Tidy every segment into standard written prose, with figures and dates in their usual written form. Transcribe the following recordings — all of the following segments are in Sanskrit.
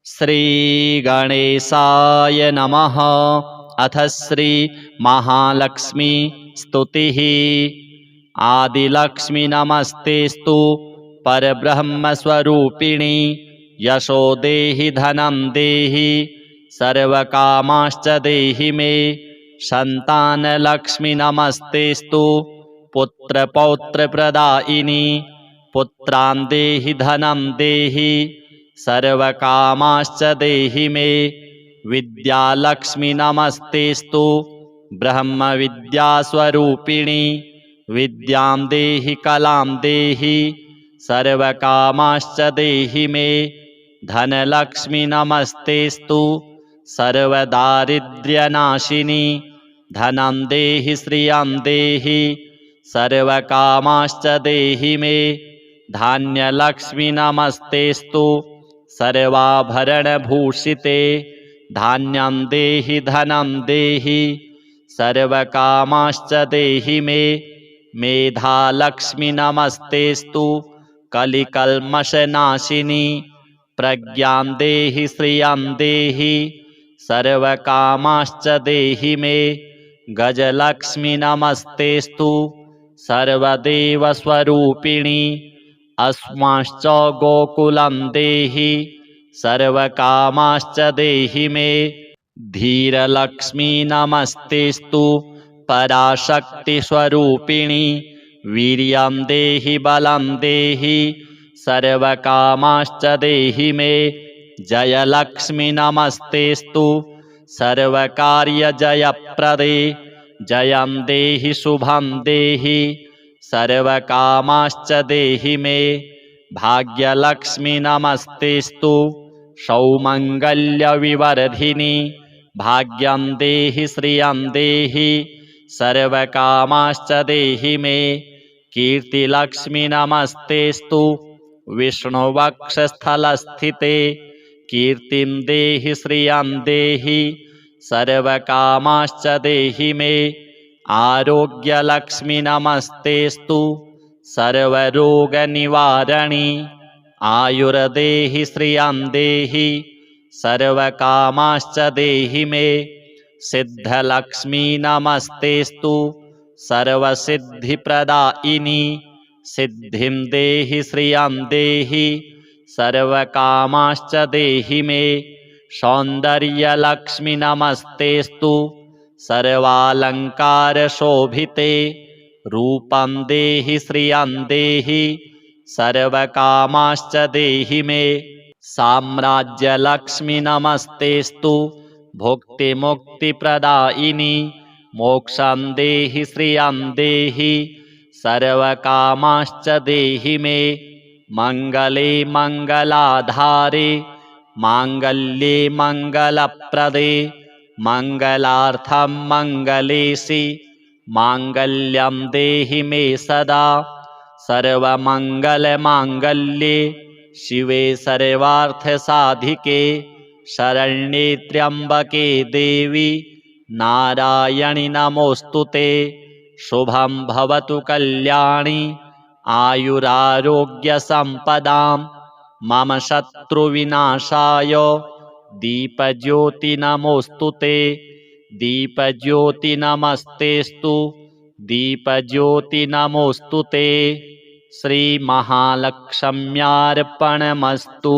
श्रीगणेशाय नमः। अथ श्री महालक्ष्मी स्तुतिः। आदिलक्ष्मी नमस्तेस्तु परब्रह्मस्वरूपिणी। यशो देहि धनं देहि सर्वकामाश्च देहि मे। संतानलक्ष्मी नमस्तेस्तु पुत्रपौत्रप्रदायिनी। पुत्रान् देहि धनं देहि सर्वकामाश्च देहि मे। विद्यालक्ष्मी नमस्तेस्तु ब्रह्मविद्यास्वरूपिणी। विद्यां देहि कलां देहि सर्वकामाश्च देहि मे। धनलक्ष्मी नमस्तेस्तु सर्वदारिद्र्यनाशिनी। धनं देहि श्रियं देहि सर्वकामाश्च देहि मे। धान्यलक्ष्मी नमस्तेस्तु सर्वाभरणभूषिते। धान्यं देहि धनं देहि सर्वकामाश्च देहि मे। मेधालक्ष्मी नमस्तेस्तु कलिकल्मषनाशिनी। प्रज्ञां देहि श्रियं देहि सर्वकामाश्च देहि मे। गजलक्ष्मी नमस्तेस्तु सर्वदेवस्वरूपिणी। अस्माश्च गोकुलं देहि सर्वकामाश्च देहि मे। धीरलक्ष्मी नमस्तेस्तु पराशक्तिस्वरूपिणी। वीर्यं देहि बलं देहि सर्वकामाश्च देहि मे। जयलक्ष्मी नमस्तेस्तु सर्वकार्यजयप्रदे। जयं देहि शुभं देहि सर्वकामाश्च देहि मे। भाग्यलक्ष्मी नमस्तेस्तु सौमङ्गल्यविवर्धिनी। भाग्यं देहि श्रियं देहि सर्वकामाश्च देहि मे। कीर्तिलक्ष्मी नमस्तेस्तु विष्णुवक्षस्थलस्थिते। कीर्तिं देहि श्रियं देहि सर्वकामाश्च देहि मे। आरोग्यलक्ष्मी नमस्तेस्तु सर्वरोगनिवारिणी। आयुर्देहि श्रियं देहि सर्वकामाश्च देहि मे। सिद्धलक्ष्मी नमस्तेस्तु सर्वसिद्धिप्रदायिनी। सिद्धिं देहि श्रियं देहि सर्वकामाश्च देहि मे। सौन्दर्यलक्ष्मी नमस्तेस्तु सर्वालङ्कारशोभिते। रूपं देहि श्रियं देहि सर्वकामाश्च देहि मे। साम्राज्यलक्ष्मी नमस्तेस्तु भुक्तिमुक्तिप्रदायिनी। मोक्षं देहि श्रियं देहि सर्वकामाश्च देहि मे। मङ्गले मङ्गलाधारे माङ्गल्ये मङ्गलप्रदे। मङ्गलार्थं मङ्गलेशि माङ्गल्यं देहि मे सदा। सर्वमङ्गलमाङ्गल्ये शिवे सर्वार्थसाधिके। शरण्ये त्र्यम्बके देवी नारायणि नमोऽस्तुते। शुभं भवतु कल्याणि आयुरारोग्यसम्पदां। मम शत्रुविनाशाय दीपज्योति नमोऽस्तुते। दीपज्योति नमस्तेस्तु दीपज्योति नमोऽस्तुते। श्रीमहालक्ष्म्यार्पणमस्तु।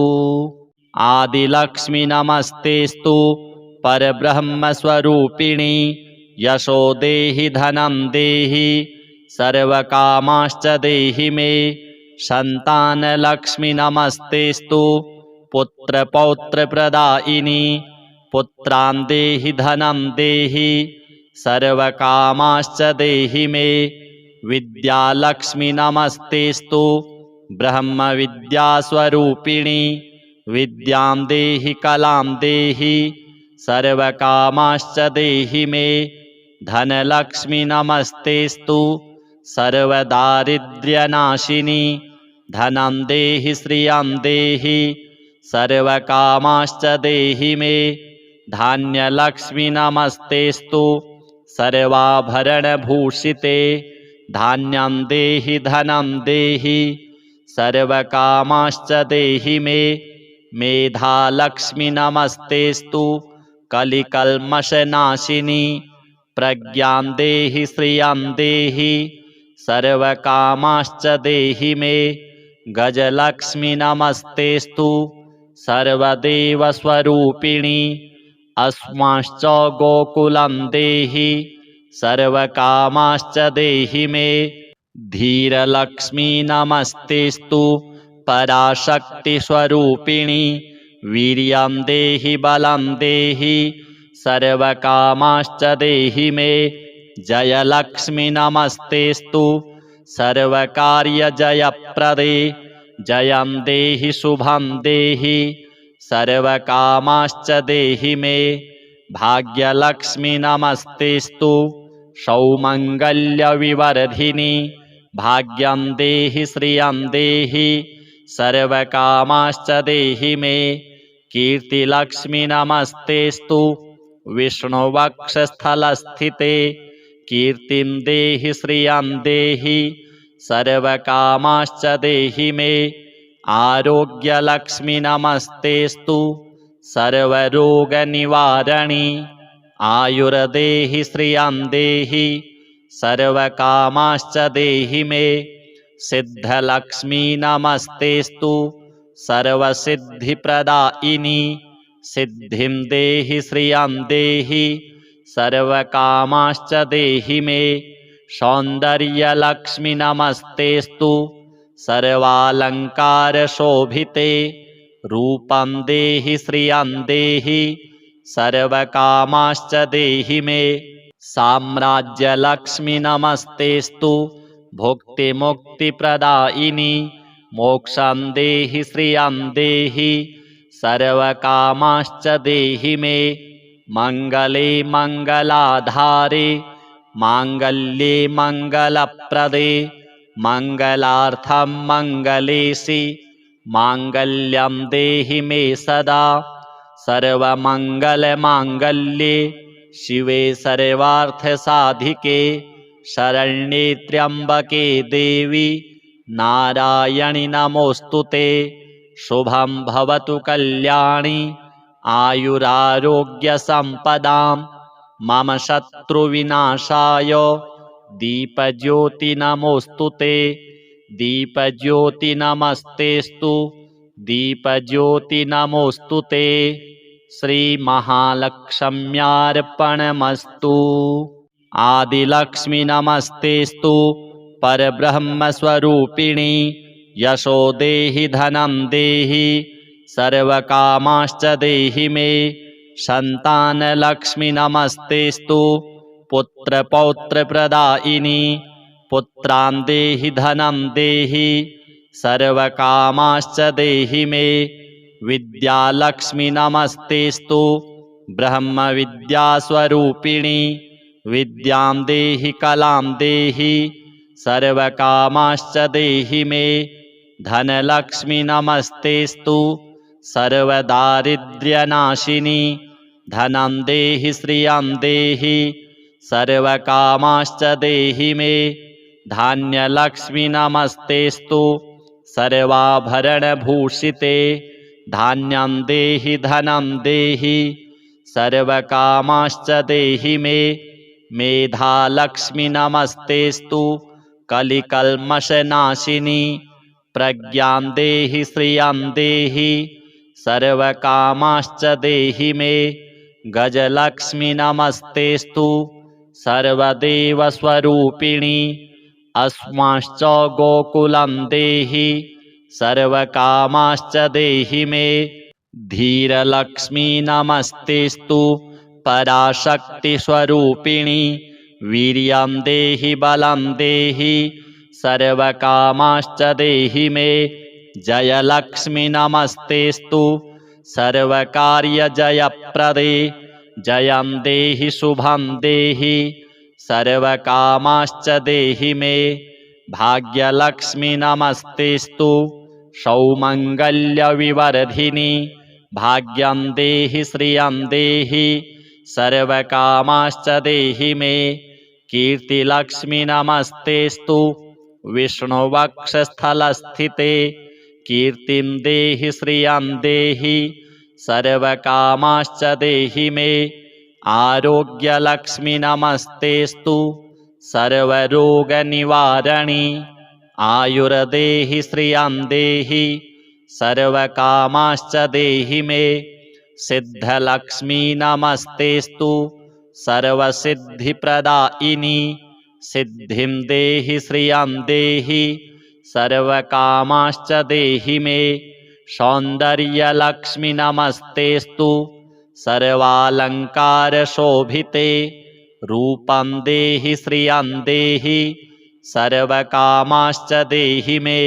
आदिलक्ष्मी नमस्तेस्तु परब्रह्मस्वरूपिणी। यशो देहि धनं देहि सर्वकामाश्च देहि मे। संतानलक्ष्मी नमस्तेस्तु पुत्रपौत्रप्रदायिनी। पुत्रान् देहि धनं देहि सर्वकामाश्च देहि मे। विद्यालक्ष्मी नमस्तेस्तु ब्रह्मविद्यास्वरूपिणी। विद्यां देहि कलां देहि सर्वकामाश्च देहि मे। धनलक्ष्मी नमस्तेस्तु सर्वदारिद्र्यनाशिनी। धनं देहि श्रियं देहि सर्वकामाश्च देहि मे। धान्यलक्ष्मी नमस्तेस्तु सर्वाभरणभूषिते। धान्यं देहि धनं देहि सर्वकामाश्च देहि मे। मेधालक्ष्मी नमस्तेस्तु कलिकल्मषनाशिनी प्रज्ञां देहि श्रियां देहि सर्वकामाश्च देहि मे गजलक्ष्मी नमस्तेस्तु सर्वदेवस्वरूपिणी अस्माश्च गोकुलं देहि सर्वकामाश्च देहि मे धीरलक्ष्मी नमस्तेस्तु पराशक्तिस्वरूपिणी वीर्यं देहि बलं देहि सर्वकामाश्च देहि मे जयलक्ष्मी नमस्तेस्तु सर्वकार्यजयप्रदे जयं देहि शुभं देहि सर्वकामाश्च देहि मे भाग्यलक्ष्मी नमस्तेस्तु सौमङ्गल्यविवर्धिनी भाग्यं देहि श्रियं देहि सर्वकामाश्च देहि मे कीर्तिलक्ष्मी नमस्तेस्तु विष्णुवक्षस्थलस्थिते कीर्तिं देहि श्रियं देहि सर्वकामाश्च देहि मे आरोग्यलक्ष्मी नमस्तेस्तु सर्वरोगनिवारणी आयुर्देहि श्रियं देहि सर्वकामाश्च देहि मे सिद्धलक्ष्मी नमस्तेस्तु सर्वसिद्धिप्रदायिनी सिद्धिं देहि श्रियं देहि सर्वकामाश्च देहि मे सौन्दर्यलक्ष्मी नमस्तेस्तु सर्वालङ्कारशोभिते रूपं देहि श्रियं देहि सर्वकामाश्च देहि मे साम्राज्यलक्ष्मी नमस्तेस्तु भुक्तिमुक्तिप्रदायिनी मोक्षं देहि श्रियं देहि सर्वकामाश्च देहि मे मङ्गले मङ्गलाधारे माङ्गल्ये मङ्गलप्रदे मङ्गलार्थं मङ्गलेशि माङ्गल्यं देहि मे सदा सर्वमङ्गलमाङ्गल्ये शिवे सर्वार्थसाधिके शरण्ये त्र्यम्बके देवी नारायणि नमोऽस्तुते शुभं भवतु कल्याणि आयुरारोग्यसम्पदां मम शत्रुविनाशाय दीपज्योति नमोऽस्तुते दीपज्योति नमस्तेस्तु दीपज्योति नमोऽस्तुते श्रीमहालक्ष्म्यार्पणमस्तु आदिलक्ष्मी नमस्तेस्तु परब्रह्मस्वरूपिणी यशो देहि धनं देहि सर्वकामाश्च देहि मे सन्तानलक्ष्मी नमस्तेस्तु पुत्रपौत्रप्रदायिनी पुत्रान् देहि धनं देहि सर्वकामाश्च देहि मे विद्यालक्ष्मी नमस्तेस्तु ब्रह्मविद्यास्वरूपिणी विद्यां देहि कलां देहि सर्वकामाश्च देहि मे धनलक्ष्मी नमस्तेस्तु सर्वदारिद्र्यनाशिनी धनं देहि श्रियं देहि सर्वकामाश्च देहि मे धान्यलक्ष्मी नमस्तेस्तु सर्वाभरणभूषिते धान्यं देहि धनं देहि सर्वकामाश्च देहि मे मेधालक्ष्मी नमस्तेस्तु कलिकल्मषनाशिनी प्रज्ञां देहि श्रियं देहि सर्वकामाश्च देहि मे गजलक्ष्मी नमस्तेस्तु सर्वदेवस्वरूपिणी अस्माश्च गोकुलं देहि सर्वकामाश्च देहि मे धीरलक्ष्मी नमस्तेस्तु पराशक्तिस्वरूपिणी वीर्यं देहि बलं देहि सर्वकामाश्च देहि मे जयलक्ष्मी नमस्तेस्तु सर्वकार्यजयप्रदे जयं देहि शुभं देहि सर्वकामाश्च देहि मे भाग्यलक्ष्मी नमस्तेस्तु सौमङ्गल्यविवर्धिनी भाग्यं देहि श्रियं देहि सर्वकामाश्च देहि मे कीर्तिलक्ष्मी नमस्तेस्तु विष्णुवक्षस्थलस्थिते कीर्तिं देहि श्रियं देहि सर्वकामाश्च देहि मे आरोग्यलक्ष्मी नमस्तेस्तु सर्वरोगनिवारिणी आयुर्देहि श्रियं देहि सर्वकामाश्च देहि मे सिद्धलक्ष्मी नमस्तेस्तु सर्वसिद्धिप्रदायिनी सिद्धिं देहि श्रियं देहि सर्वकामाश्च देहि मे सौन्दर्यलक्ष्मी नमस्तेस्तु सर्वालङ्कारशोभिते रूपं देहि श्रियं देहि सर्वकामाश्च देहि मे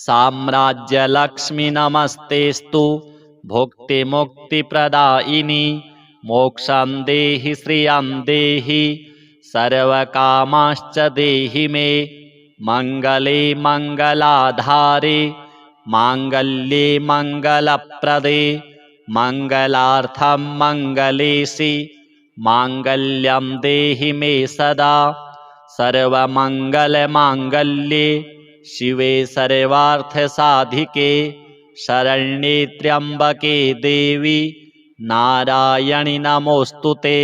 साम्राज्यलक्ष्मी नमस्तेस्तु भुक्तिमुक्तिप्रदायिनी मोक्षं देहि श्रियं देहि सर्वकामाश्च देहि मे मङ्गले मङ्गलाधारे माङ्गल्ये मङ्गलप्रदे मङ्गलार्थं मङ्गलेशि माङ्गल्यं देहि मे सदा सर्वमङ्गलमाङ्गल्ये शिवे सर्वार्थसाधिके शरण्ये त्र्यम्बके देवी नारायणि नमोऽस्तुते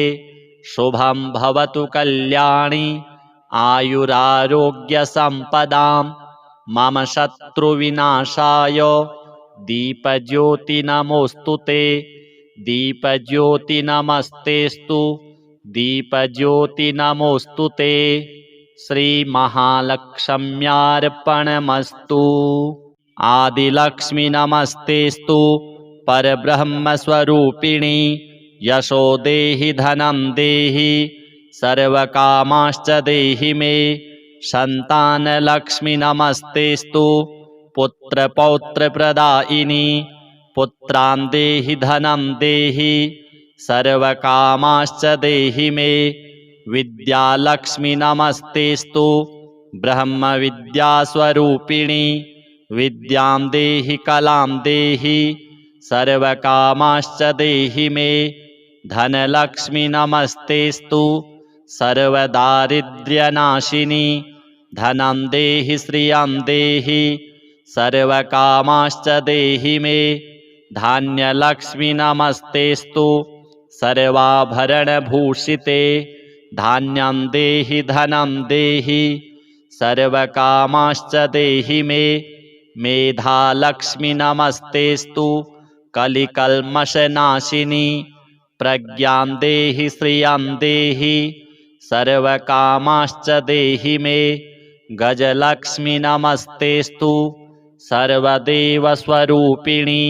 शुभं भवतु कल्याणि आयुरारोग्यसम्पदां मम शत्रुविनाशाय दीपज्योति नमोऽस्तुते दीपज्योति नमस्तेस्तु दीपज्योति नमोऽस्तुते श्रीमहालक्ष्म्यार्पणमस्तु आदिलक्ष्मी नमस्तेस्तु परब्रह्मस्वरूपिणी यशो देहि धनं देहि सर्वकामाश्च देहि मे सन्तानलक्ष्मी नमस्तेस्तु पुत्रपौत्रप्रदायिनी पुत्रान् देहि धनं देहि सर्वकामाश्च देहि मे विद्यालक्ष्मी नमस्तेस्तु ब्रह्मविद्यास्वरूपिणी विद्यां देहि कलां देहि सर्वकामाश्च देहि मे धनलक्ष्मी नमस्तेस्तु सर्वदारिद्र्यनाशिनी धनं देहि श्रियं देहि सर्वकामाश्च देहि मे धान्यलक्ष्मी नमस्तेस्तु सर्वाभरणभूषिते धान्यं देहि धनं देहि सर्वकामाश्च देहि मे मेधालक्ष्मी नमस्तेस्तु कलिकल्मषनाशिनी प्रज्ञां देहि श्रियं देहि सर्वकामाश्च देहि मे गजलक्ष्मी नमस्तेस्तु सर्वदेवस्वरूपिणी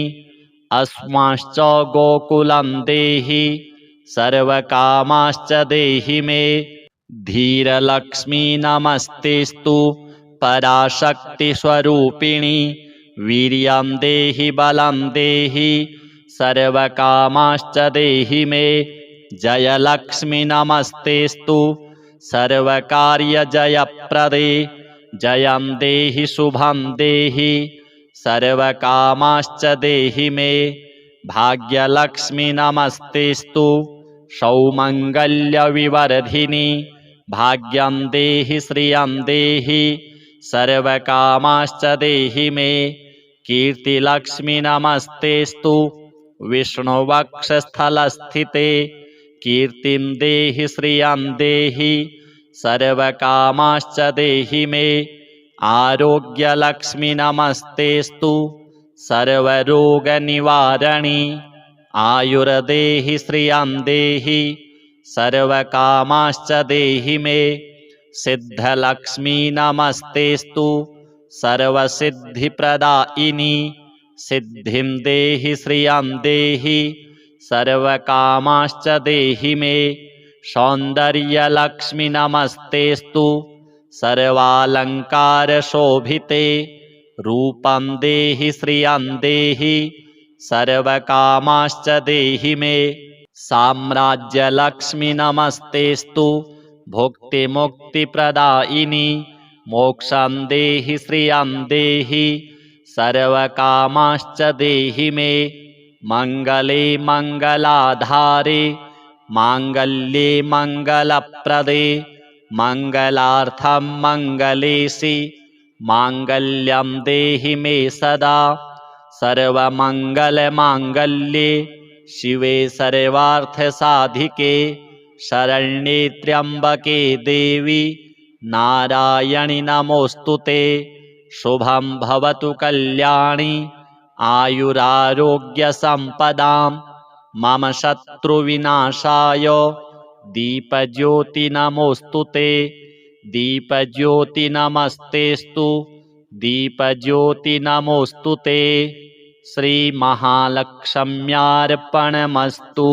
अस्माश्च गोकुलं देहि सर्वकामाश्च देहि मे धीरलक्ष्मी नमस्तेस्तु पराशक्तिस्वरूपिणी वीर्यं देहि बलं देहि सर्वकामाश्च देहि मे जयलक्ष्मी नमस्तेस्तु सर्वकार्यजयप्रदे जयं देहि शुभं देहि सर्वकामाश्च देहि मे भाग्यलक्ष्मी नमस्तेस्तु सौमङ्गल्यविवर्धिनी भाग्यं देहि श्रियं देहि सर्वकामाश्च देहि मे कीर्तिलक्ष्मी नमस्तेस्तु विष्णुवक्षस्थलस्थिते कीर्तिं देहि श्रियं देहि सर्वकामाश्च देहि मे आरोग्यलक्ष्मी नमस्तेस्तु सर्वरोगनिवारिणी आयुर्देहि श्रियं देहि सर्वकामाश्च देहि मे सिद्धलक्ष्मी नमस्तेस्तु सर्वसिद्धिप्रदायिनी सिद्धिं देहि श्रियं देहि सर्वकामाश्च देहि मे सौन्दर्यलक्ष्मी नमस्तेस्तु सर्वालङ्कारशोभिते रूपं देहि श्रियं देहि सर्वकामाश्च देहि मे साम्राज्यलक्ष्मी नमस्तेस्तु भुक्तिमुक्तिप्रदायिनी मोक्षं देहि श्रियं देहि सर्वकामाश्च देहि मे मङ्गले मङ्गलाधारे माङ्गल्ये मङ्गलप्रदे मङ्गलार्थं मङ्गलेशि माङ्गल्यं देहि मे सदा सर्वमङ्गलमाङ्गल्ये शिवे सर्वार्थसाधिके शरण्ये त्र्यम्बके देवी नारायणि नमोऽस्तु ते। शुभं भवतु कल्याणी आयुरारोग्यसम्पदां मम शत्रुविनाशाय दीपज्योति नमोऽस्तु ते। दीपज्योति नमस्तेस्तु दीपज्योति नमोऽस्तु ते। श्रीमहालक्ष्म्यार्पणमस्तु।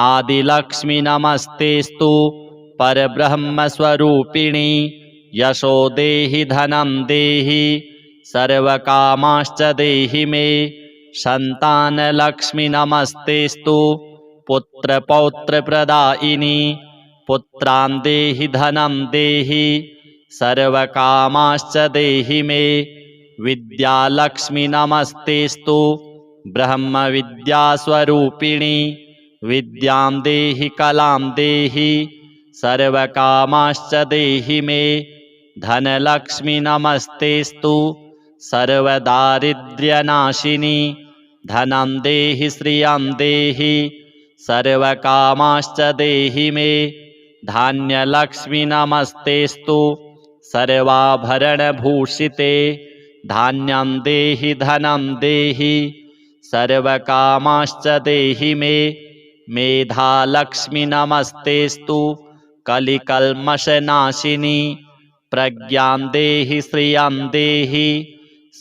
आदिलक्ष्मी नमस्तेस्तु परब्रह्मस्वरूपिणी यशो देहि धनं देहि सर्वकामाश्च देहि मे। सन्तानलक्ष्मी नमस्तेस्तु पुत्रपौत्रप्रदायिनी पुत्रान् देहि धनं देहि सर्वकामाश्च देहि मे। विद्यालक्ष्मी नमस्तेस्तु ब्रह्मविद्यास्वरूपिणी विद्यां देहि कलां देहि सर्वकामाश्च देहि मे। धनलक्ष्मी नमस्तेस्तु सर्वदारिद्र्यनाशिनी धनं देहि श्रियं देहि सर्वकामाश्च देहि मे। धान्यलक्ष्मी नमस्तेस्तु सर्वाभरणभूषिते धान्यं देहि धनं देहि सर्वकामाश्च देहि मे। मेधालक्ष्मी नमस्तेस्तु कलिकल्मषनाशिनी प्रज्ञां देहि श्रियं देहि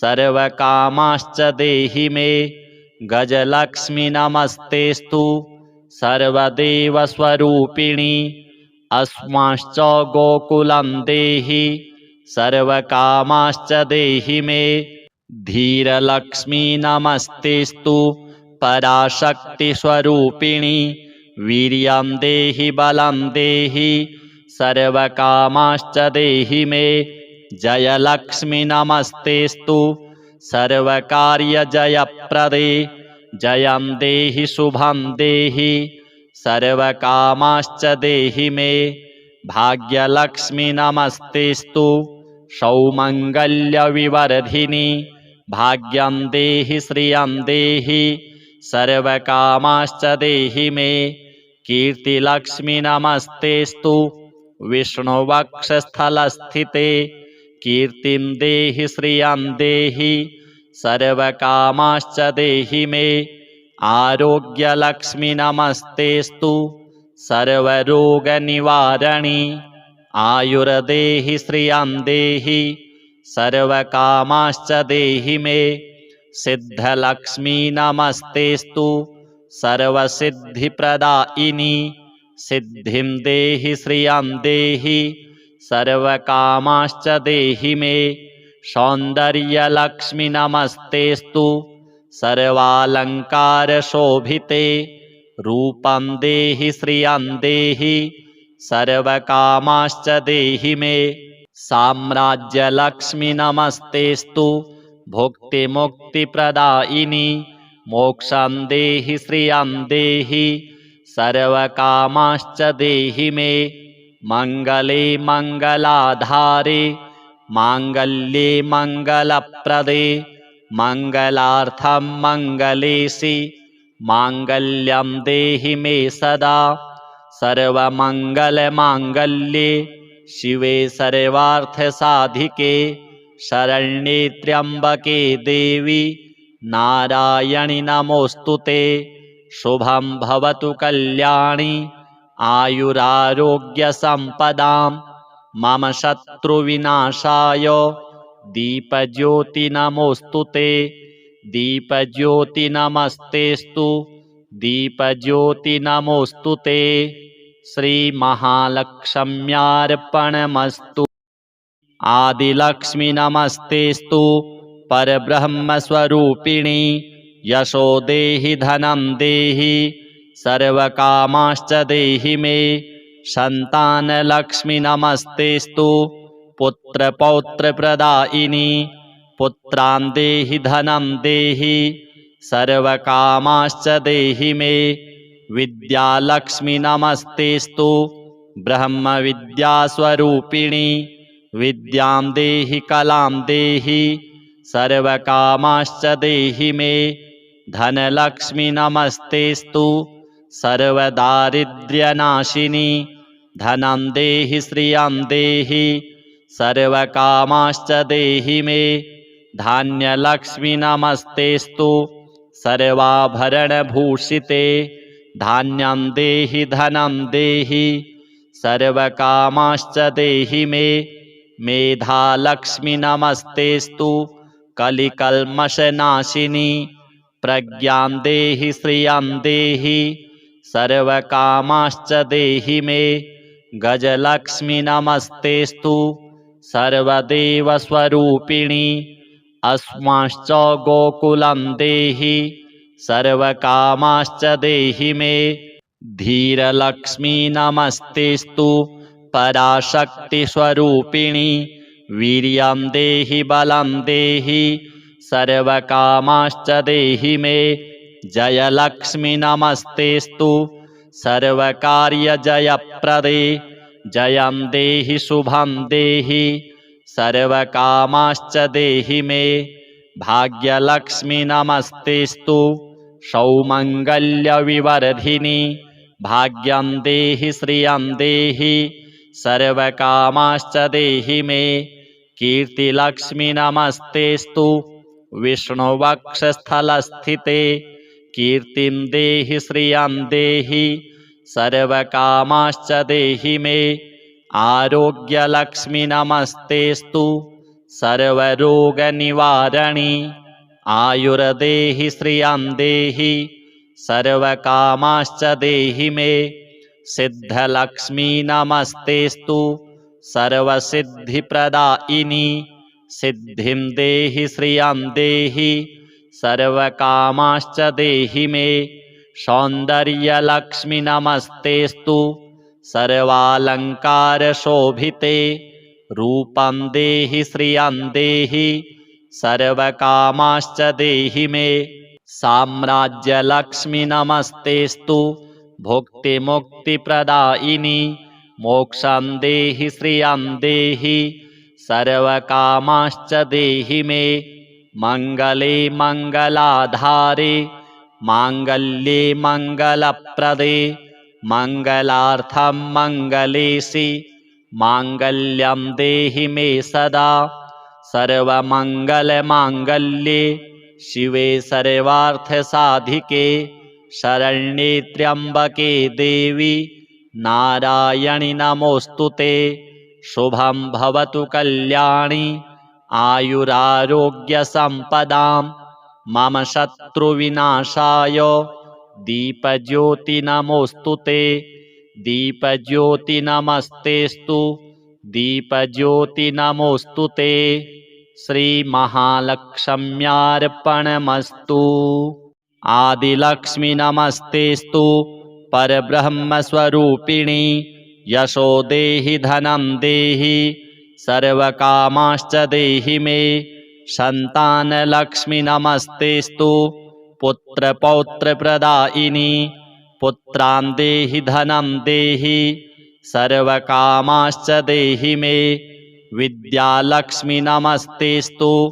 सर्वकामाश्च देहि मे। गजलक्ष्मी नमस्तेस्तु सर्वदेवस्वरूपिणी अस्माश्च गोकुलं देहि सर्वकामाश्च देहि मे। धीरलक्ष्मी नमस्तेस्तु पराशक्तिस्वरूपिणी वीर्यं देहि बलं देहि सर्वकामाश्च देहि मे। जयलक्ष्मी नमस्तेस्तु सर्वकार्यजयप्रदे जयं देहि शुभं देहि सर्वकामाश्च देहि मे। भाग्यलक्ष्मी नमस्तेस्तु सौमङ्गल्यविवर्धिनी भाग्यं देहि श्रियं देहि सर्वकामाश्च देहि मे। कीर्तिलक्ष्मी नमस्तेस्तु विष्णुवक्षस्थलस्थिते कीर्तिं देहि श्रियं देहि सर्वकामाश्च देहि मे। आरोग्यलक्ष्मी नमस्तेस्तु सर्वरोगनिवारणी आयुर्देहि श्रियं देहि सर्वकामाश्च देहि मे। सिद्धलक्ष्मी नमस्तेस्तु सर्वसिद्धिप्रदायिनी सिद्धिं देहि श्रियं देहि सर्वकामाश्च देहि मे। सौन्दर्यलक्ष्मी नमस्तेस्तु सर्वालङ्कारशोभिते रूपं देहि श्रियं देहि सर्वकामाश्च देहि मे। साम्राज्यलक्ष्मी नमस्तेस्तु भुक्तिमुक्तिप्रदायिनी मोक्षं देहि श्रियं देहि सर्वकामाश्च देहि मे। मङ्गले मङ्गलाधारे माङ्गल्ये मङ्गलप्रदे मङ्गलार्थं मङ्गलेशि माङ्गल्यं देहि मे सदा सर्वमङ्गलमाङ्गल्ये शिवे सर्वार्थसाधिके शरण्ये त्र्यम्बके देवी नारायणि नमोऽस्तु ते। शुभं भवतु कल्याणी आयुरारोग्यसम्पदां मम शत्रुविनाशाय दीपज्योति नमोऽस्तु ते। दीपज्योति नमस्तेस्तु दीपज्योति नमोऽस्तु ते। श्रीमहालक्ष्म्यार्पणमस्तु। आदिलक्ष्मी नमस्तेस्तु परब्रह्मस्वरूपिणी यशो देहि धनं देहि सर्वकामाश्च देहि मे। सन्तानलक्ष्मी नमस्तेस्तु पुत्रपौत्रप्रदायिनी पुत्रान् देहि धनं देहि सर्वकामाश्च देहि मे। विद्यालक्ष्मी नमस्तेस्तु ब्रह्मविद्यास्वरूपिणी विद्यां देहि कलां देहि सर्वकामाश्च देहि मे। धनलक्ष्मी नमस्तेस्तु सर्वदारिद्र्यनाशिनी। धनं देहि श्रियं देहि सर्वकामाश्च देहि मे। धान्यलक्ष्मी नमस्तेस्तु सर्वाभरणभूषिते। धान्यं देहि धनं देहि सर्वकामाश्च देहि मे। मेधालक्ष्मी नमस्तेस्तु कलिकल्मषनाशिनी। प्रज्ञां देहि श्रियं देहि सर्वकामाश्च देहि मे। गजलक्ष्मी नमस्तेस्तु सर्वदेवस्वरूपिणी। अस्माश्च गोकुलं देहि सर्वकामाश्च देहि मे। धीरलक्ष्मी नमस्तेस्तु पराशक्तिस्वरूपिणी। वीर्यं देहि बलं देहि सर्वकामाश्च देहि मे। जयलक्ष्मी नमस्तेस्तु सर्वकार्यजयप्रदे। जयं देहि शुभं देहि सर्वकामाश्च देहि मे। भाग्यलक्ष्मी नमस्तेस्तु सौमङ्गल्यविवर्धिनी। भाग्यं देहि श्रियं देहि सर्वकामाश्च देहि मे। कीर्तिलक्ष्मी नमस्तेस्तु विष्णुवक्षस्थलस्थिते। कीर्तिं देहि श्रियं देहि सर्वकामाश्च देहि मे। आरोग्यलक्ष्मी नमस्तेस्तु सर्वरोगनिवारणी। आयुर्देहि श्रियं देहि सर्वकामाश्च देहि मे। सिद्धलक्ष्मी नमस्तेस्तु सर्वसिद्धिप्रदायिनी। सिद्धिं देहि श्रियं देहि सर्वकामाश्च देहि मे। सौन्दर्यलक्ष्मी नमस्तेस्तु सर्वालङ्कारशोभिते। रूपं देहि श्रियं देहि सर्वकामाश्च देहि मे। साम्राज्यलक्ष्मी नमस्तेस्तु भुक्तिमुक्तिप्रदायिनी। मोक्षं देहि श्रियं देहि सर्वकामाश्च देहि मे। मङ्गले मङ्गलाधारे माङ्गल्ये मङ्गलप्रदे। मङ्गलार्थं मङ्गलेशि माङ्गल्यं देहि मे सदा। सर्वमङ्गलमाङ्गल्ये शिवे सर्वार्थसाधिके। शरण्ये त्र्यम्बके देवी नारायणि नमोऽस्तुते। शुभं भवतु कल्याणी आयुरारोग्यसम्पदां। मम शत्रुविनाशाय दीपज्योति नमोऽस्तुते। दीपज्योति नमस्तेस्तु दीपज्योति नमोऽस्तुते। श्रीमहालक्ष्म्यार्पणमस्तु। आदिलक्ष्मी नमस्तेस्तु परब्रह्मस्वरूपिणी। यशो देहि धनं देहि सर्वकामाश्च देहि मे। सन्तानलक्ष्मी नमस्तेस्तु पुत्रपौत्रप्रदायिनी। पुत्रान् देहि धनं देहि सर्वकामाश्च देहि मे। विद्यालक्ष्मी नमस्तेस्तु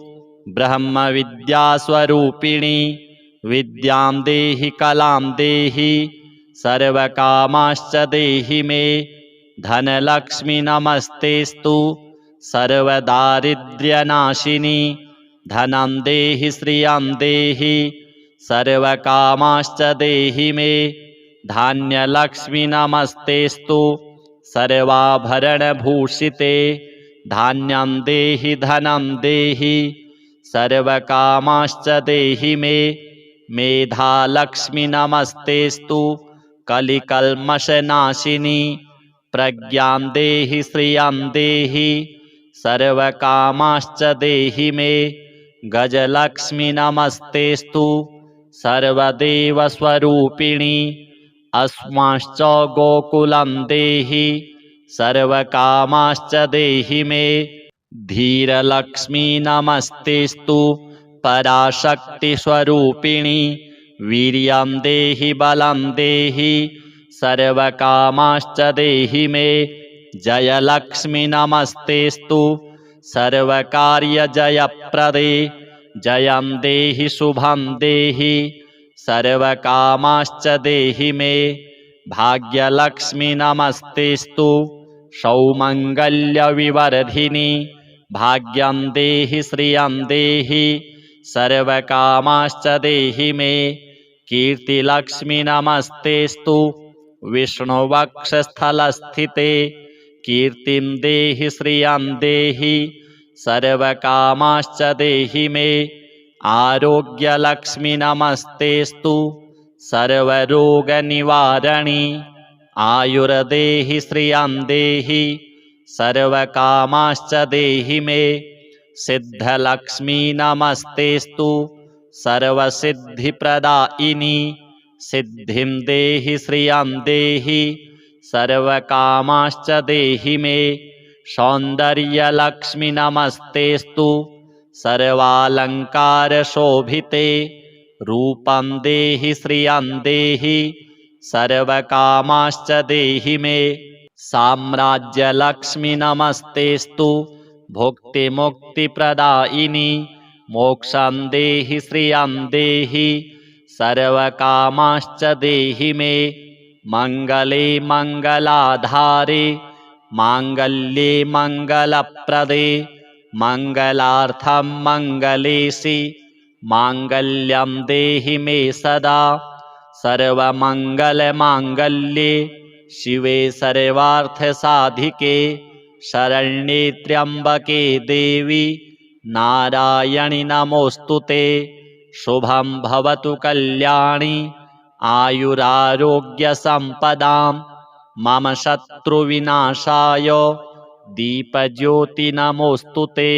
ब्रह्मविद्यास्वरूपिणी। विद्यां देहि कलां देहि सर्वकामाश्च देहि मे। धनलक्ष्मी नमस्तेस्तु सर्वदारिद्र्यनाशिनी। धनं देहि श्रियं देहि सर्वकामाश्च देहि मे। धान्यलक्ष्मी नमस्तेस्तु सर्वाभरणभूषिते। धान्यं देहि धनं देहि सर्वकामाश्च देहि मे। मेधालक्ष्मी नमस्तेस्तु कलिकल्मषनाशिनी। प्रज्ञां देहि श्रियं देहि सर्वकामाश्च देहि मे। गजलक्ष्मी नमस्तेस्तु सर्वदेवस्वरूपिणी। अस्माश्च गोकुलं देहि सर्वकामाश्च देहि मे। धीरलक्ष्मी नमस्तेस्तु पराशक्तिस्वरूपिणी। वीर्यं देहि बलं देहि सर्वकामाश्च देहि मे। जयलक्ष्मी नमस्तेस्तु सर्वकार्यजयप्रदे जयं देहि शुभं देहि सर्वकामाश्च देहि मे भाग्यलक्ष्मी नमस्तेस्तु सौमङ्गल्यविवर्धिनि भाग्यं देहि श्रियं देहि सर्वकामाश्च देहि मे कीर्तिलक्ष्मी नमस्तेस्तु विष्णुवक्षस्थलस्थिते कीर्तिं देहि श्रियं देहि सर्वकामाश्च देहि मे आरोग्यलक्ष्मी नमस्तेस्तु सर्वरोगनिवारणि आयुर्देहि श्रियं देहि सर्वकामाश्च देहि मे सिद्धलक्ष्मी नमस्तेस्तु सर्वसिद्धिप्रदायिनि सिद्धिं देहि श्रियं देहि सर्वकामाश्च देहि मे सौन्दर्यलक्ष्मी नमस्तेस्तु सर्वालङ्कारशोभिते रूपं देहि श्रियं देहि सर्वकामाश्च देहि मे साम्राज्यलक्ष्मी नमस्तेस्तु भुक्तिमुक्तिप्रदायिनि मोक्षं देहि श्रियं देहि सर्वकामाश्च देहि मे मङ्गले मङ्गलाधारे माङ्गल्ये मङ्गलप्रदे मङ्गलार्थं मङ्गलेशि माङ्गल्यं देहि मे सदा सर्वमङ्गलमाङ्गल्ये शिवे सर्वार्थसाधिके शरण्ये त्र्यम्बके देवी नारायणि नमोऽस्तुते शुभं भवतु कल्याणि आयुरारोग्यसम्पदां मम शत्रुविनाशाय दीपज्योति नमोऽस्तुते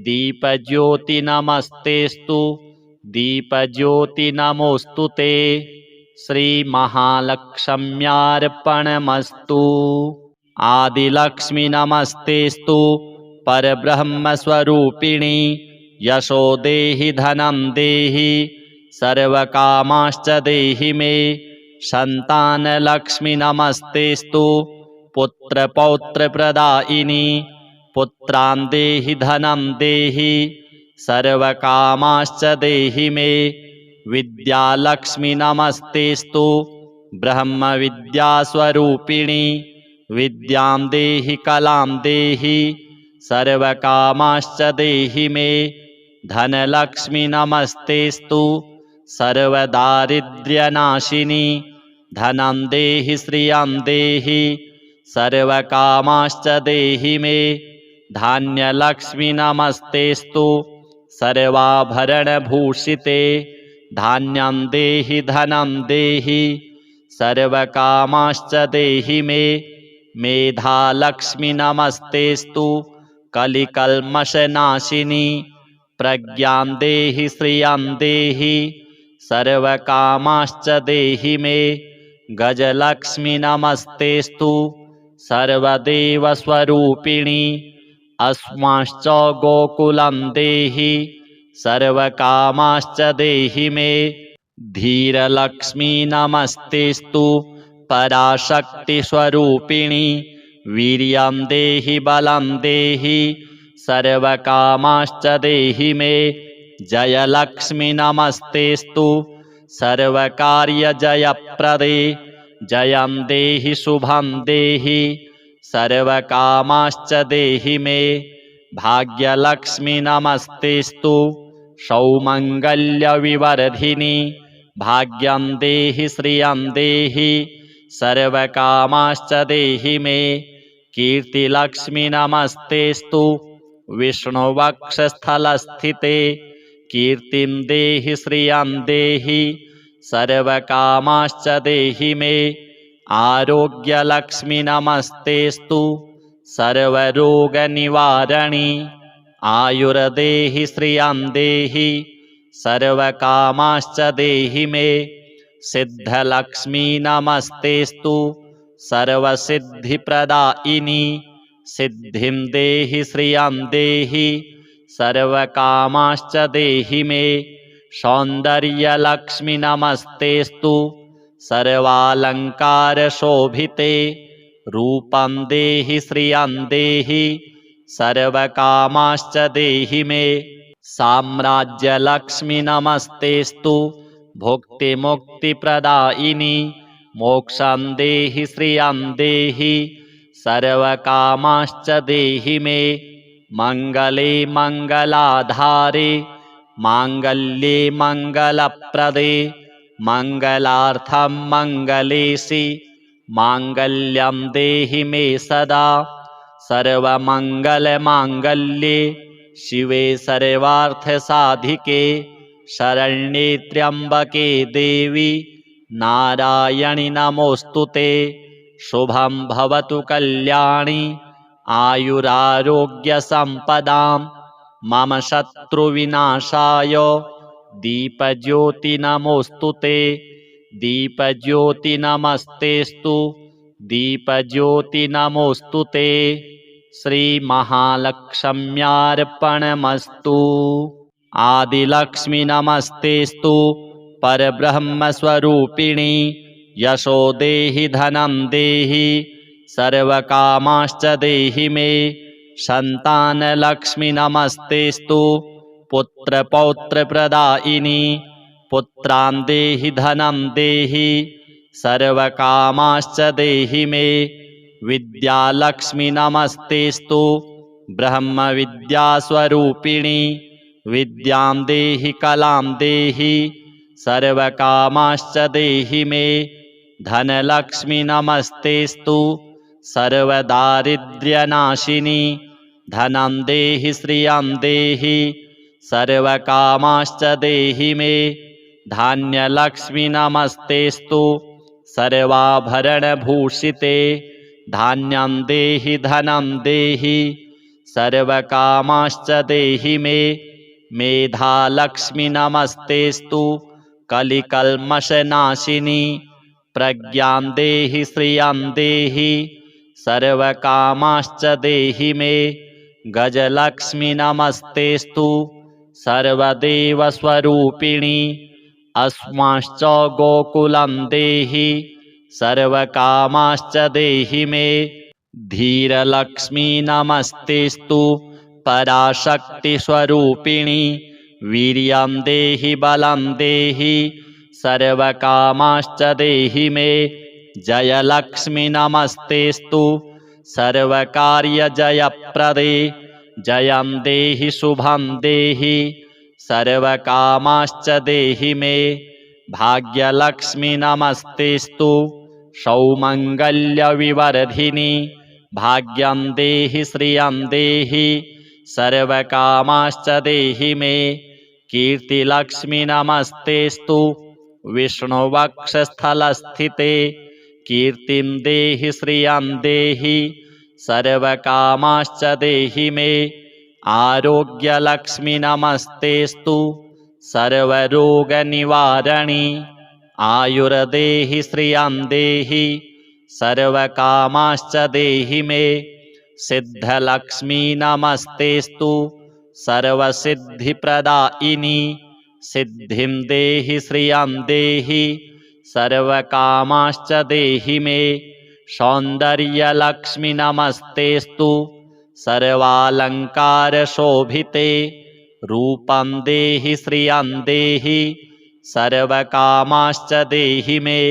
दीपज्योति नमस्तेस्तु दीपज्योति नमोऽस्तुते श्रीमहालक्ष्म्यार्पणमस्तु आदिलक्ष्मी नमस्तेस्तु परब्रह्मस्वरूपिणी यशो देहि धनं देहि सर्वकामाश्च देहि मे सन्तानलक्ष्मी नमस्तेस्तु पुत्रपौत्रप्रदायिनि पुत्रान् देहि धनं देहि सर्वकामाश्च देहि मे विद्यालक्ष्मी नमस्तेस्तु ब्रह्मविद्यास्वरूपिणी विद्यां देहि कलां देहि सर्वकामाश्च देहि मे धनलक्ष्मी नमस्तेस्तु सर्वदारिद्र्यनाशिनी धनं देहि श्रियं देहि सर्वकामाश्च देहि मे धान्यलक्ष्मी नमस्तेस्तु सर्वाभरणभूषिते धान्यं देहि धनं देहि सर्वकामाश्च देहि मे मेधालक्ष्मी नमस्तेस्तु कलिकल्मषनाशिनी प्रज्ञां देहि श्रियं देहि सर्वकामाश्च देहि मे गजलक्ष्मी नमस्तेस्तु सर्वदेवस्वरूपिणी अस्माश्च गोकुलं देहि सर्वकामाश्च देहि मे धीरलक्ष्मी नमस्तेस्तु पराशक्तिस्वरूपिणी वीर्यं देहि बलं देहि सर्वकामाश्च देहि मे जयलक्ष्मी नमस्तेस्तु सर्वकार्यजयप्रदे जयं देहि शुभं देहि सर्वकामाश्च देहि मे भाग्यलक्ष्मी नमस्तेस्तु सौमङ्गल्यविवर्धिनि भाग्यं देहि श्रियं देहि सर्वकामाश्च देहि मे कीर्तिलक्ष्मी नमस्तेस्तु विष्णुवक्षस्थलस्थिते कीर्तिं देहि श्रियं देहि सर्वकामाश्च देहि मे आरोग्यलक्ष्मी नमस्तेस्तु सर्वरोगनिवारणि आयुर्देहि श्रियं देहि सर्वकामाश्च देहि मे सिद्धलक्ष्मी नमस्तेस्तु सर्वसिद्धिप्रदायिनि सिद्धिं देहि श्रियं देहि सर्वकामाश्च देहि मे सौन्दर्यलक्ष्मी नमस्तेस्तु सर्वालङ्कारशोभिते रूपं देहि श्रियं देहि सर्वकामाश्च देहि मे साम्राज्यलक्ष्मी नमस्तेस्तु भुक्तिमुक्तिप्रदायिनि मोक्षं देहि श्रियं देहि सर्वकामाश्च देहि मे मङ्गले मङ्गलाधारे माङ्गल्ये मङ्गलप्रदे मङ्गलार्थं मङ्गलेशि माङ्गल्यं देहि मे सदा सर्वमङ्गलमाङ्गल्ये शिवे सर्वार्थसाधिके शरण्ये त्र्यम्बके देवी नारायणि नमोऽस्तु ते शुभं भवतु कल्याणि आयुरारोग्यसम्पदां मम शत्रुविनाशाय दीपज्योति नमोऽस्तु ते दीपज्योति नमस्तेस्तु दीपज्योति नमोऽस्तु ते श्रीमहालक्ष्म्यार्पणमस्तु आदिलक्ष्मी नमस्तेस्तु परब्रह्मस्वरूपिणी यशो देहि धनं देहि सर्वकामाश्च देहि मे सन्तानलक्ष्मी नमस्तेस्तु पुत्रपौत्रप्रदायिनी पुत्रान् देहि धनं देहि सर्वकामाश्च देहि मे विद्यालक्ष्मी नमस्तेस्तु ब्रह्मविद्यास्वरूपिणी विद्यां देहि कलां देहि सर्वकामाश्च देहि मे धनलक्ष्मी नमस्तेस्तु सर्वदारिद्र्यनाशिनी धनं देहि श्रियं देहि सर्वकामाश्च देहि मे धान्यलक्ष्मी नमस्तेस्तु सर्वाभरणभूषिते धान्यं देहि धनं देहि सर्वकामाश्च देहि मे मेधालक्ष्मी नमस्तेस्तु कलिकल्मषनाशिनी प्रज्ञां देहि श्रियं देहि सर्वकामाश्च देहि मे गजलक्ष्मी नमस्तेस्तु सर्वदेवस्वरूपिणी अस्माश्च गोकुलं देहि सर्वकामाश्च देहि मे धीरलक्ष्मी नमस्तेस्तु पराशक्तिस्वरूपिणी वीर्यं देहि बलं देहि सर्वकामाश्च देहि मे जयलक्ष्मी नमस्तेस्तु सर्वकार्यजयप्रदे जयं देहि शुभं देहि सर्वकामाश्च देहि मे भाग्यलक्ष्मी नमस्तेस्तु सौमङ्गल्यविवर्धिनी भाग्यं देहि श्रियं देहि सर्वकामाश्च देहि मे कीर्तिलक्ष्मी नमस्तेस्तु विष्णुवक्षस्थलस्थिते कीर्तिं देहि श्रियं देहि सर्वकामाश्च देहि मे आरोग्यलक्ष्मी नमस्तेस्तु सर्वरोगनिवारणी आयुर्देहि श्रियं देहि सर्वकामाश्च देहि मे सिद्धलक्ष्मी नमस्तेस्तु सर्वसिद्धिप्रदायिनी सिद्धिं देहि श्रियं देहि सर्वकामाश्च देहि मे सौन्दर्यलक्ष्मी नमस्तेस्तु सर्वालङ्कारशोभिते रूपं देहि श्रियं देहि सर्वकामाश्च देहि मे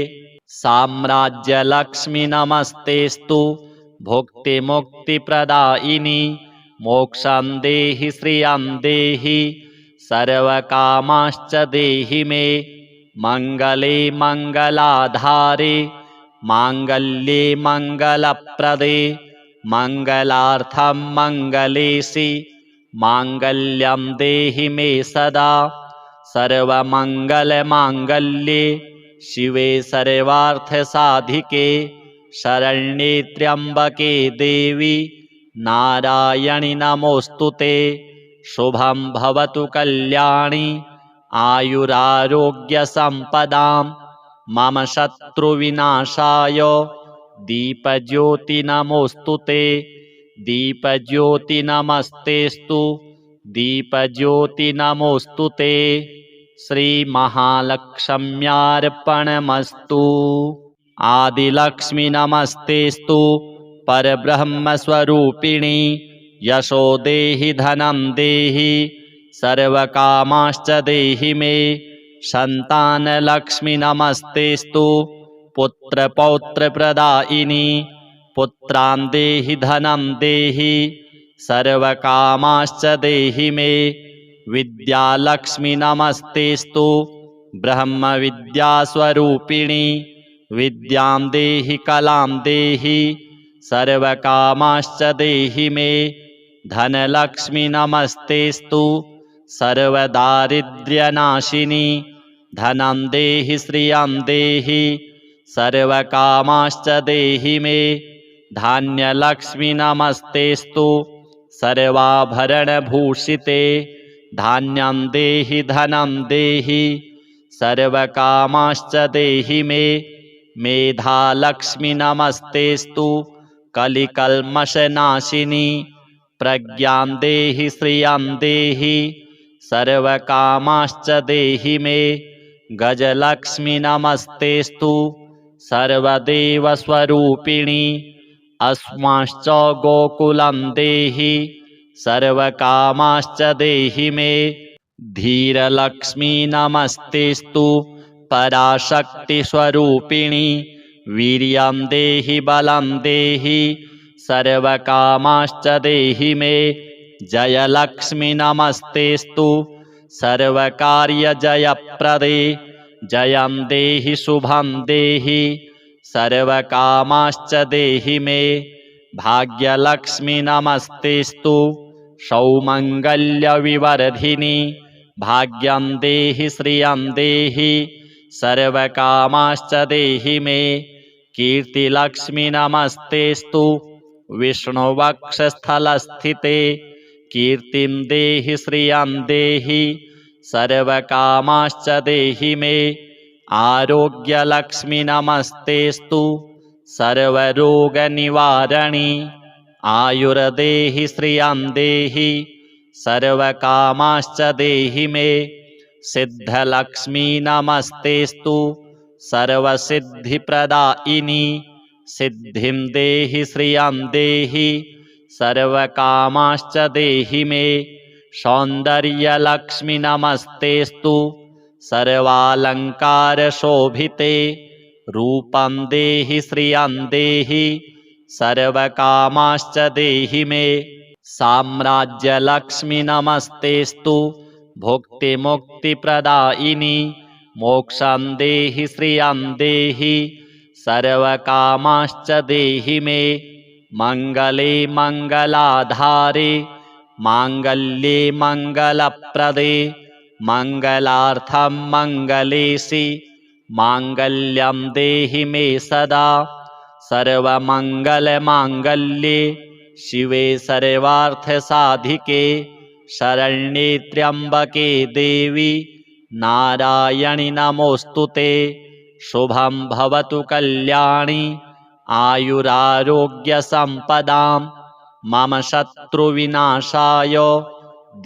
साम्राज्यलक्ष्मी नमस्तेस्तु भुक्तिमुक्तिप्रदायिनी मोक्षं देहि श्रियं देहि सर्वकामाश्च देहि मे मङ्गले मङ्गलाधारे माङ्गल्ये मङ्गलप्रदे मङ्गलार्थं मङ्गलेशि माङ्गल्यं देहि मे सदा सर्वमङ्गलमाङ्गल्ये शिवे सर्वार्थसाधिके शरण्ये त्र्यम्बके देवी नारायणि नमोऽस्तु ते शुभं भवतु कल्याणि आयुरारोग्यसम्पदां मम शत्रुविनाशाय दीपज्योति नमोऽस्तु ते दीपज्योति नमस्तेस्तु दीपज्योति नमोऽस्तु ते श्रीमहालक्ष्म्यार्पणमस्तु। आदिलक्ष्मी नमस्तेस्तु परब्रह्मस्वरूपिणी यशो देहि धनं देहि सर्वकामाश्च देहि मे संतानलक्ष्मी नमस्तेस्तु पुत्रपौत्रप्रदायिनी पुत्रान् देहि धनं देहि सर्वकामाश्च देहि मे विद्यालक्ष्मी नमस्तेस्तु ब्रह्मविद्यास्वरूपिणी विद्यां देहि कलां देहि सर्वकामाश्च देहि मे धनलक्ष्मी नमस्तेस्तु सर्वदारिद्र्यनाशिनी धनं देहि श्रियं देहि सर्वकामाश्च देहि मे धान्यलक्ष्मी नमस्तेस्तु सर्वाभरणभूषिते धान्यं देहि धनं देहि सर्वकामाश्च देहि मे मेधालक्ष्मी नमस्तेस्तु कलिकल्मषनाशिनी प्रज्ञां देहि श्रियं देहि सर्वकामाश्च देहि मे गजलक्ष्मी नमस्तेस्तु सर्वदेवस्वरूपिणी अस्माश्च गोकुलं देहि सर्वकामाश्च देहि मे धीरलक्ष्मी नमस्तेस्तु पराशक्तिस्वरूपिणी वीर्यं देहि बलं देहि सर्वकामाश्च देहि मे जयलक्ष्मी नमस्तेस्तु सर्वकार्यजयप्रदे जयं देहि शुभं देहि सर्वकामाश्च देहि मे भाग्यलक्ष्मी नमस्तेस्तु सौमङ्गल्यविवर्धिनी भाग्यं देहि श्रियं देहि सर्वकामाश्च देहि मे कीर्तिलक्ष्मी नमस्तेस्तु विष्णुवक्षस्थलस्थिते कीर्तिं देहि श्रियं देहि सर्वकामाश्च देहि मे आरोग्यलक्ष्मी नमस्तेस्तु सर्वरोगनिवारणी आयुर्देहि श्रियं देहि सर्वकामाश्च देहि मे सिद्धलक्ष्मी नमस्तेस्तु सर्वसिद्धिप्रदायिनी सिद्धिं देहि श्रियं देहि सर्वकामाश्च देहि मे सौन्दर्यलक्ष्मी नमस्तेस्तु सर्वालङ्कारशोभिते रूपं देहि श्रियं देहि सर्वकामाश्च देहि मे साम्राज्यलक्ष्मी नमस्तेस्तु भुक्तिमुक्तिप्रदायिनी मोक्षं देहि श्रियं देहि सर्वकामाश्च देहि मे मङ्गले मङ्गलाधारे माङ्गल्ये मङ्गलप्रदे मङ्गलार्थं मङ्गलेशि माङ्गल्यं देहि मे सदा सर्वमङ्गलमाङ्गल्ये शिवे सर्वार्थसाधिके शरण्ये त्र्यम्बके देवी नारायणि नमोऽस्तुते शुभं भवतु कल्याणि आयुरारोग्यसम्पदां मम शत्रुविनाशाय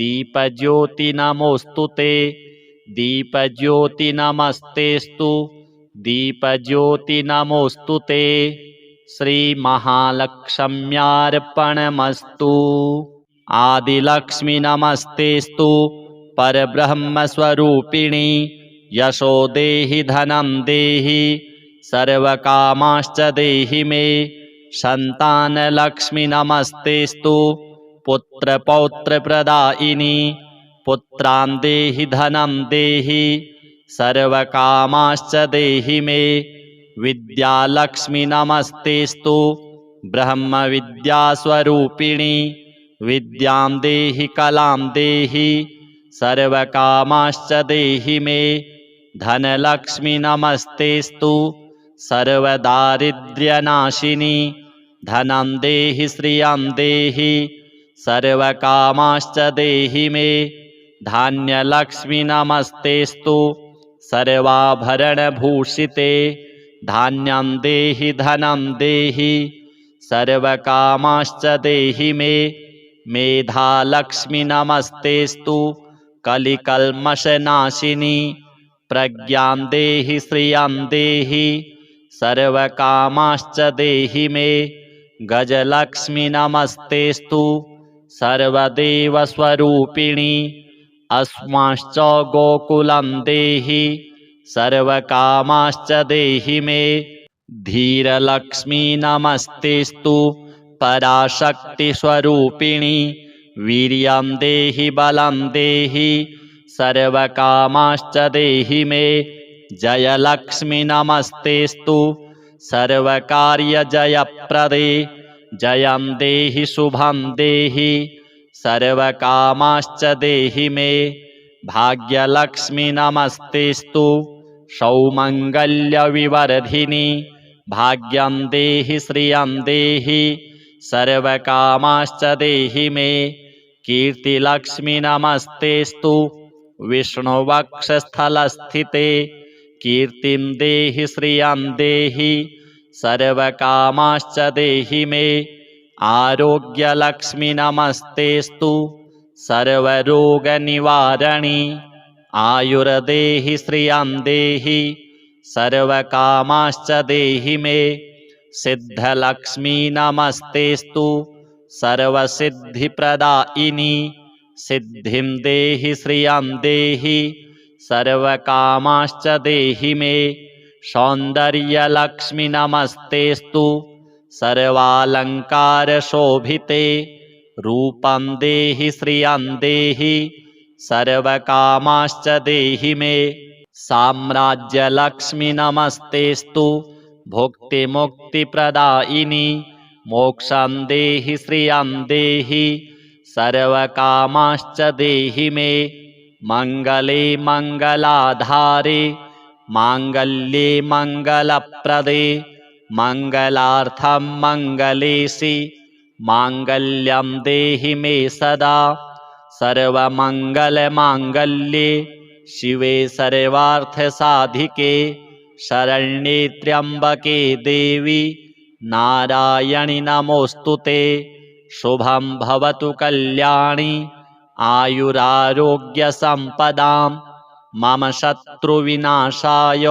दीपज्योति नमोऽस्तुते दीपज्योति नमस्तेस्तु दीपज्योति नमोऽस्तुते श्रीमहालक्ष्म्यार्पणमस्तु आदिलक्ष्मी नमस्तेस्तु परब्रह्मस्वरूपिणी यशो देहि धनं देहि सर्वकामाश्च देहि मे संतानलक्ष्मी नमस्तेस्तु पुत्रपौत्रप्रदायिनी पुत्रान् देहि धनं देहि सर्वकामाश्च देहि मे विद्यालक्ष्मी नमस्तेस्तु ब्रह्मविद्यास्वरूपिणी विद्यां देहि कलां देहि सर्वकामाश्च देहि मे धनलक्ष्मी नमस्तेस्तु सर्वदारिद्र्यनाशिनी धनं देहि श्रियं देहि सर्वकामाश्च देहि मे धान्यलक्ष्मी नमस्तेस्तु सर्वाभरणभूषिते धान्यं देहि धनं देहि सर्वकामाश्च देहि मे मेधालक्ष्मी नमस्तेस्तु कलिकल्मषनाशिनी प्रज्ञां देहि श्रियं देहि सर्वकामाश्च देहि मे। गजलक्ष्मी नमस्तेस्तु सर्वदेवस्वरूपिणी। अस्माश्च गोकुलं देहि सर्वकामाश्च देहि मे। धीरलक्ष्मी नमस्तेस्तु पराशक्तिस्वरूपिणी। वीर्यं देहि बलं देहि सर्वकामाश्च देहि मे। जयलक्ष्मी नमस्तेस्तु सर्वकार्यजयप्रदे। जयं देहि शुभं देहि सर्वकामाश्च देहि मे। भाग्यलक्ष्मी नमस्तेस्तु सौमङ्गल्यविवर्धिनी। भाग्यं देहि श्रियं देहि सर्वकामाश्च देहि मे। कीर्तिलक्ष्मी नमस्तेस्तु विष्णुवक्षस्थलस्थिते। कीर्तिं देहि श्रियं देहि सर्वकामाश्च देहि मे। आरोग्यलक्ष्मी नमस्तेस्तु सर्वरोगनिवारणी। आयुर्देहि श्रियं देहि सर्वकामाश्च देहि मे। सिद्धलक्ष्मी नमस्तेस्तु सर्वसिद्धिप्रदायिनी। सिद्धिं देहि श्रियं देहि सर्वकामाश्च देहि मे। सौन्दर्यलक्ष्मी नमस्तेस्तु सर्वालङ्कारशोभिते। रूपं देहि श्रियं देहि सर्वकामाश्च देहि मे। साम्राज्यलक्ष्मी नमस्तेस्तु भुक्तिमुक्तिप्रदायिनी। मोक्षं देहि श्रियं देहि सर्वकामाश्च देहि मे। मङ्गले मङ्गलाधारे माङ्गल्ये मङ्गलप्रदे। मङ्गलार्थं मङ्गलेशि माङ्गल्यं देहि मे सदा। सर्वमङ्गलमाङ्गल्ये शिवे सर्वार्थसाधिके। शरण्ये त्र्यम्बके देवी नारायणि नमोऽस्तुते। शुभं भवतु कल्याणी आयुरारोग्यसम्पदां। मम शत्रुविनाशाय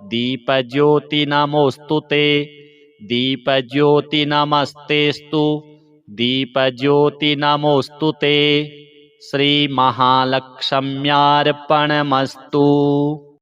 दीपज्योति नमोऽस्तुते। दीपज्योति नमस्तेस्तु दीपज्योति नमोऽस्तुते। श्रीमहालक्ष्म्यार्पणमस्तु।